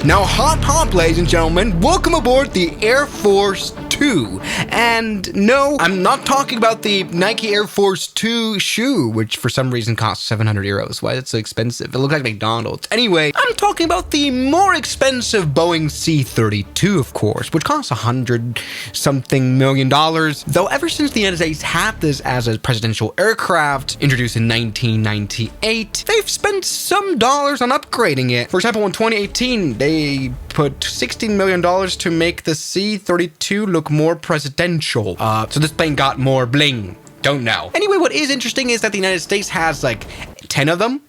Now, hop, ladies and gentlemen, welcome aboard the Air Force 2. And no, I'm not talking about the Nike Air Force 2 shoe, which for some reason costs 700 euros. Why is it so expensive? It looks like McDonald's. Anyway, I'm talking about the more expensive Boeing C-32, of course, which costs $100-something million. Though ever since the United States had this as a presidential aircraft, introduced in 1998, they've spent some dollars on upgrading it. For example, in 2018, they put $16 million to make the C-32 look more presidential. So this plane got more bling. Don't know. Anyway, what is interesting is that the United States has like 10 of them.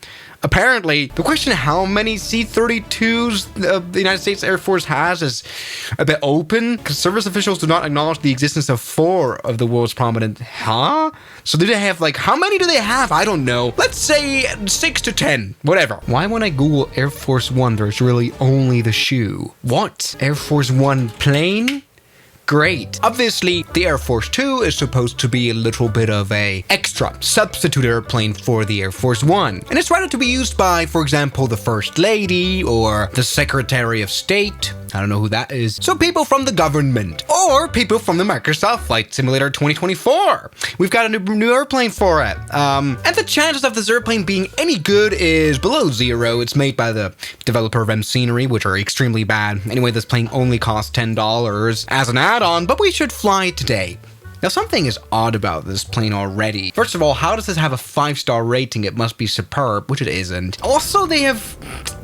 Apparently, the question how many C-32s the United States Air Force has is a bit open, because service officials do not acknowledge the existence of 4 of the world's prominent. So do they have like, how many do they have? I don't know. Let's say 6 to 10, whatever. Why when I Google Air Force One, there's really only the shoe? What? Air Force One plane? Great. Obviously, the Air Force 2 is supposed to be a little bit of a extra substitute airplane for the Air Force 1. And it's rather to be used by, for example, the First Lady or the Secretary of State. I don't know who that is. So people from the government or people from the Microsoft Flight Simulator 2024. We've got a new airplane for it. And the chances of this airplane being any good is below 0. It's made by the developer of M Scenery, which are extremely bad. Anyway, this plane only costs $10 as an add-on, but we should fly it today. Now, something is odd about this plane already. First of all, how does this have a 5-star rating? It must be superb, which it isn't. Also, they have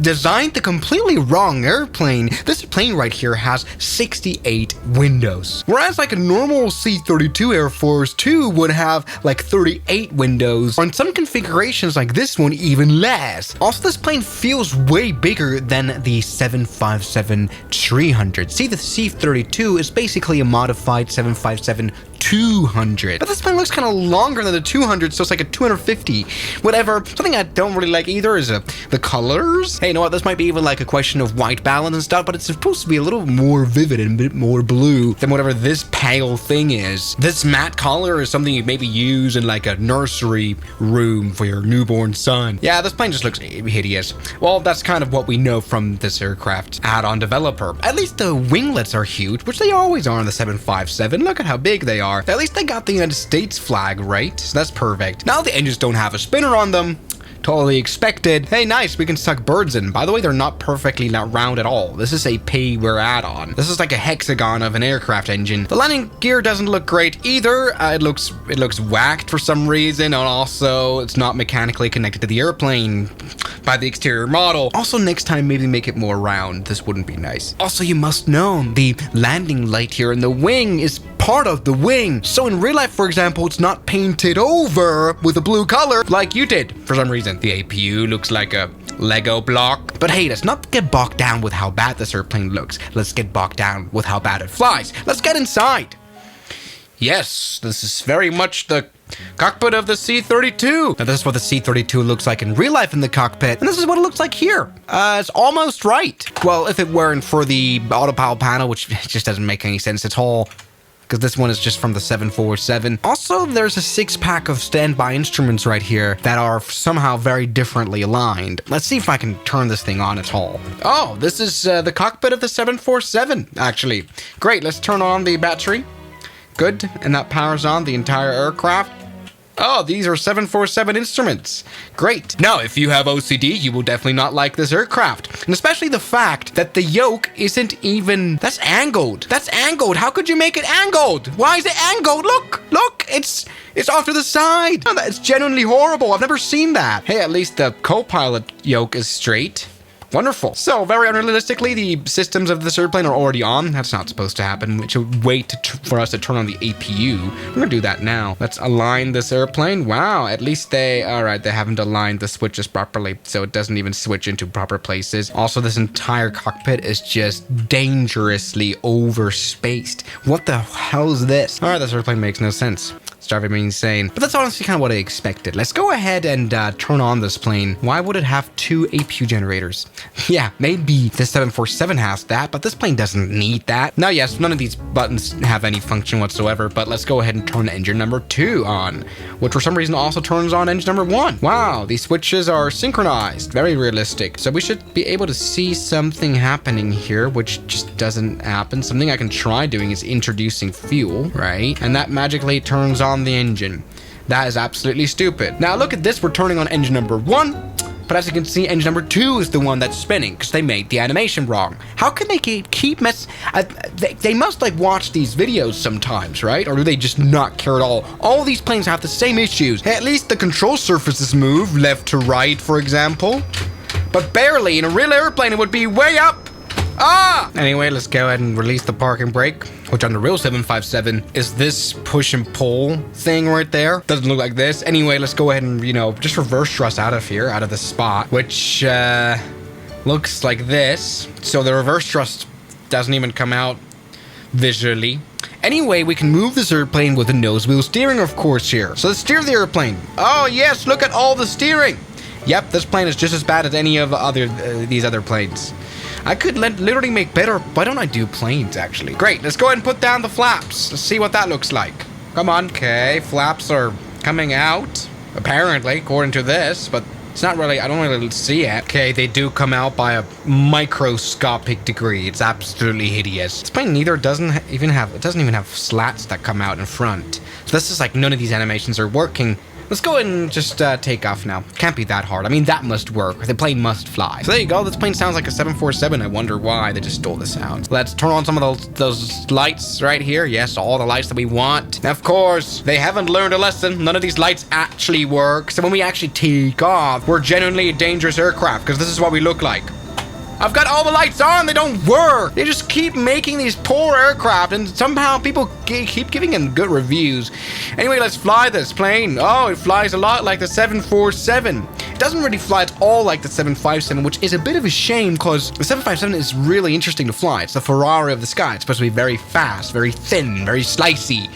designed the completely wrong airplane. This plane right here has 68 windows. Whereas like a normal C-32 Air Force 2 would have like 38 windows. Or in some configurations like this one, even less. Also, this plane feels way bigger than the 757-300. See, the C-32 is basically a modified 757-200. But this plane looks kind of longer than the 200, so it's like a 250. Whatever. Something I don't really like either is the colors. Hey, you know what? This might be even like a question of white balance and stuff, but it's supposed to be a little more vivid and a bit more blue than whatever this pale thing is. This matte color is something you maybe use in like a nursery room for your newborn son. Yeah, this plane just looks hideous. Well, that's kind of what we know from this aircraft add-on developer. At least the winglets are huge, which they always are on the 757. Look at how big they are. At least they got the United States flag, right? So that's perfect. Now the engines don't have a spinner on them. Totally expected. Hey, nice, we can suck birds in. By the way, they're not perfectly round at all. This is a pay-wear add-on. This is like a hexagon of an aircraft engine. The landing gear doesn't look great either. It looks whacked for some reason, and also it's not mechanically connected to the airplane by the exterior model. Also, next time maybe make it more round. This wouldn't be nice. Also, you must know the landing light here in the wing is part of the wing. So in real life, for example, it's not painted over with a blue color like you did for some reason. The APU looks like a Lego block. But hey, let's not get bogged down with how bad this airplane looks. Let's get bogged down with how bad it flies. Let's get inside. Yes, this is very much the cockpit of the C-32. Now this is what the C-32 looks like in real life in the cockpit, and this is what it looks like here. It's almost right. Well, if it weren't for the autopilot panel, which just doesn't make any sense at all, because this one is just from the 747. Also, there's a 6-pack of standby instruments right here that are somehow very differently aligned. Let's see if I can turn this thing on at all. Oh, this is the cockpit of the 747, actually. Great, let's turn on the battery. Good, and that powers on the entire aircraft. Oh, these are 747 instruments. Great. Now, if you have OCD, you will definitely not like this aircraft. And especially the fact that the yoke isn't even... That's angled. That's angled. How could you make it angled? Why is it angled? Look, it's off to the side. It's genuinely horrible. I've never seen that. Hey, at least the co-pilot yoke is straight. Wonderful. So, very unrealistically, the systems of this airplane are already on. That's not supposed to happen. We should wait for us to turn on the APU. We're gonna do that now. Let's align this airplane. Wow, at least they haven't aligned the switches properly, so it doesn't even switch into proper places. Also, this entire cockpit is just dangerously overspaced. What the hell is this? All right, this airplane makes no sense. It's driving me insane. But that's honestly kind of what I expected. Let's go ahead and turn on this plane. Why would it have 2 APU generators? Yeah, maybe the 747 has that, but this plane doesn't need that. Now, yes, none of these buttons have any function whatsoever, but let's go ahead and turn engine number 2 on, which for some reason also turns on engine number 1. Wow, these switches are synchronized. Very realistic. So we should be able to see something happening here, which just doesn't happen. Something I can try doing is introducing fuel, right? And that magically turns on the engine. That is absolutely stupid. Now look at this, we're turning on engine number 1, but as you can see, engine number 2 is the one that's spinning because they made the animation wrong. How can they keep they must like watch these videos sometimes, right? Or do they just not care at all? All these planes have the same issues. At least the control surfaces move left to right, for example. But barely. In a real airplane, it would be way up. Ah! Anyway, let's go ahead and release the parking brake, which on the real 757 is this push and pull thing right there. Doesn't look like this. Anyway, let's go ahead and, you know, just reverse thrust out of here, out of the spot, which looks like this. So the reverse thrust doesn't even come out visually. Anyway, we can move this airplane with the nose wheel steering, of course, here. So let's steer the airplane. Oh, yes, look at all the steering. Yep, this plane is just as bad as any of these other planes. I could literally make better. Why don't I do planes, actually? Great. Let's go ahead and put down the flaps. Let's see what that looks like. Come on. Okay. Flaps are coming out, apparently, according to this, but it's not really, I don't really see it. Okay, they do come out by a microscopic degree. It's absolutely hideous. This plane doesn't even have slats that come out in front. So this is like none of these animations are working. Let's go ahead and just take off now. Can't be that hard. I mean, that must work. The plane must fly. So there you go. This plane sounds like a 747. I wonder why they just stole the sound. Let's turn on some of those lights right here. Yes, all the lights that we want. Of course, they haven't learned a lesson. None of these lights actually work. So when we actually take off, we're genuinely a dangerous aircraft because this is what we look like. I've got all the lights on, they don't work. They just keep making these poor aircraft and somehow people keep giving them good reviews. Anyway, let's fly this plane. Oh, it flies a lot like the 747. It doesn't really fly at all like the 757, which is a bit of a shame because the 757 is really interesting to fly. It's the Ferrari of the sky. It's supposed to be very fast, very thin, very slicey.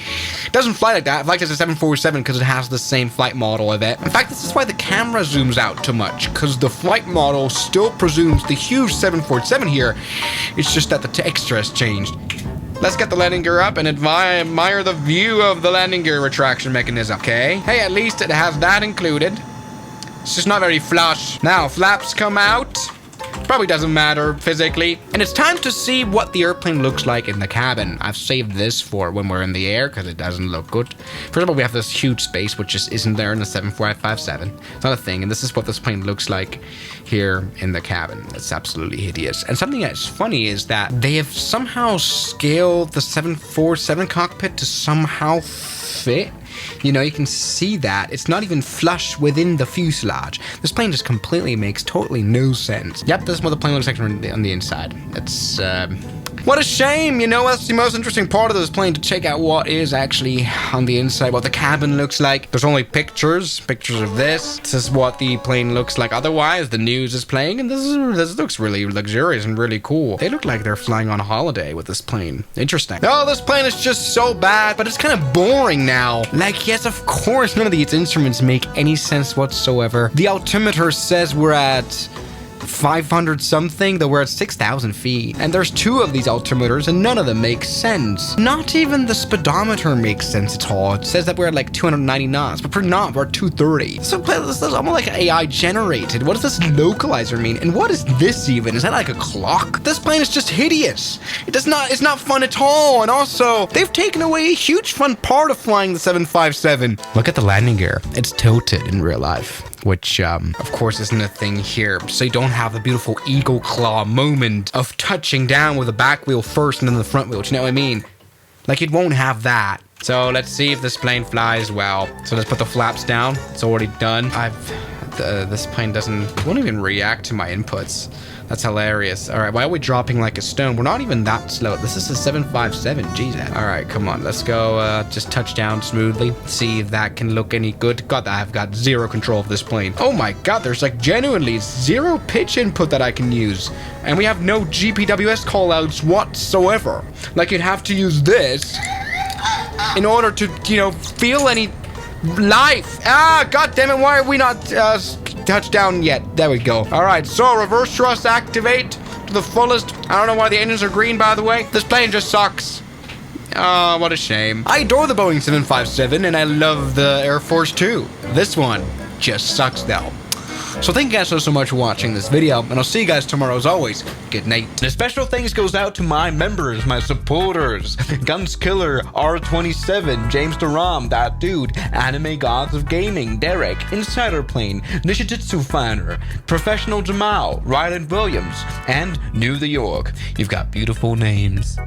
It doesn't fly like that. It flies as a 747 because it has the same flight model of it. In fact, this is why the camera zooms out too much, because the flight model still presumes the huge 747 here. It's just that the texture has changed. Let's get the landing gear up and admire the view of the landing gear retraction mechanism. Okay. Hey, at least it has that included. It's just not very flush. Now, flaps come out. Probably doesn't matter physically. And it's time to see what the airplane looks like in the cabin. I've saved this for when we're in the air because it doesn't look good. First of all, we have this huge space, which just isn't there in the 757. It's not a thing. And this is what this plane looks like here in the cabin. It's absolutely hideous. And something that's funny is that they have somehow scaled the 747 cockpit to somehow fit. You know, you can see that. It's not even flush within the fuselage. This plane just completely makes totally no sense. Yep, this is what the plane looks like on the inside. It's, what a shame, you know, that's the most interesting part of this plane, to check out what is actually on the inside, what the cabin looks like. There's only pictures of this. This is what the plane looks like otherwise. The news is playing, and this looks really luxurious and really cool. They look like they're flying on holiday with this plane. Interesting. Oh, this plane is just so bad, but it's kind of boring now. Like, yes, of course, none of these instruments make any sense whatsoever. The altimeter says we're at 500 something, though we're at 6,000 feet. And there's 2 of these altimeters and none of them make sense. Not even the speedometer makes sense at all. It says that we're at like 290 knots, but we're not, we're at 230. So this is almost like AI generated. What does this localizer mean? And what is this even? Is that like a clock? This plane is just hideous. It's not fun at all. And also, they've taken away a huge fun part of flying the 757. Look at the landing gear. It's tilted in real life, which of course isn't a thing here. So you don't have the beautiful eagle claw moment of touching down with the back wheel first and then the front wheel. Do you know what I mean? Like, it won't have that. So let's see if this plane flies well. So let's put the flaps down. It's already done. This plane won't even react to my inputs. That's hilarious. All right, why are we dropping like a stone? We're not even that slow. This is a 757, Jesus. All right, come on, let's go just touch down smoothly. See if that can look any good. God, I've got zero control of this plane. Oh my God, there's like genuinely zero pitch input that I can use. And we have no GPWS callouts whatsoever. Like, you'd have to use this in order to, feel any life. God damn it, why are we not touchdown yet? There we go. All right, so reverse thrust activate to the fullest. I don't know why the engines are green, by the way. This plane just sucks. Oh, what a shame. I adore the Boeing 757, and I love the Air Force too. This one just sucks though. So thank you guys so much for watching this video, and I'll see you guys tomorrow as always. Good night. And a special thanks goes out to my members, my supporters, Guns Killer, R27, James Duram, That Dude, Anime Gods of Gaming, Derek, Insider Plane, Nishijitsu Finder, Professional Jamal, Ryland Williams, and New the York. You've got beautiful names.